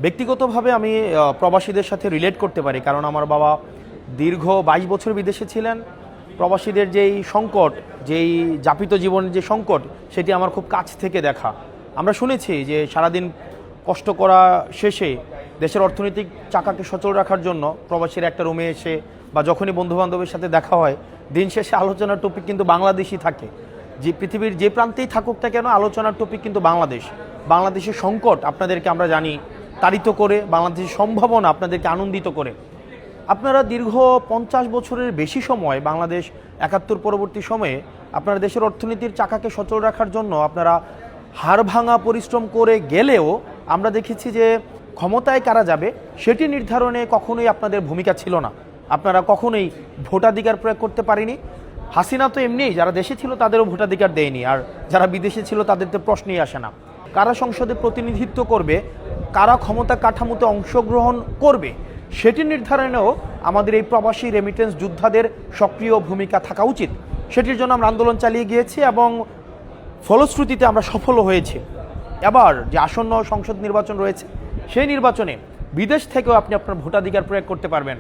ব্যক্তিগতভাবে আমি প্রবাসীদের সাথে রিলেট করতে পারি, কারণ আমার বাবা দীর্ঘ 22 বছর বিদেশে ছিলেন। প্রবাসীদের যেই সংকট, যেই যাপিত জীবনের যে সংকট, সেটি আমার খুব কাছ থেকে দেখা। আমরা শুনেছি যে সারাদিন কষ্ট করা শেষে দেশের অর্থনৈতিক চাকাকে সচল রাখার জন্য প্রবাসীরা একটা রুমে এসে বা যখনই বন্ধুবান্ধবের সাথে দেখা হয়, দিন শেষে আলোচনার টপিক কিন্তু বাংলাদেশই থাকে। যে পৃথিবীর যে প্রান্তেই থাকুক না কেন, আলোচনার টপিক কিন্তু বাংলাদেশের সংকট আপনাদেরকে আমরা জানি তাড়িত করে, বাংলাদেশের সম্ভাবনা আপনাদেরকে আনন্দিত করে। আপনারা দীর্ঘ 50 বছরের বেশি সময়, বাংলাদেশ 71 পরবর্তী সময়ে আপনারা দেশের অর্থনীতির চাকাকে সচল রাখার জন্য আপনারা হাড়ভাঙা পরিশ্রম করে গেলেও আমরা দেখেছি যে ক্ষমতায় কারা যাবে সেটি নির্ধারণে কখনোই আপনাদের ভূমিকা ছিল না। আপনারা কখনোই ভোটাধিকার প্রয়োগ করতে পারেনি। হাসিনা তো এমনিই যারা দেশে ছিল তাদেরও ভোটাধিকার দেয়নি, আর যারা বিদেশে ছিল তাদের তো প্রশ্নই আসে না। কারা সংসদে প্রতিনিধিত্ব করবে, কারা ক্ষমতা কাঠামোতে অংশগ্রহণ করবে, সেটি নির্ধারণেও আমাদের এই প্রবাসী রেমিটেন্স যোদ্ধাদের সক্রিয় ভূমিকা থাকা উচিত। সেটির জন্য আমরা আন্দোলন চালিয়ে গিয়েছি এবং ফলশ্রুতিতে আমরা সফলও হয়েছি। এবার যে আসন্ন সংসদ নির্বাচন রয়েছে, সেই নির্বাচনে বিদেশ থেকেও আপনি আপনার ভোটাধিকার প্রয়োগ করতে পারবেন।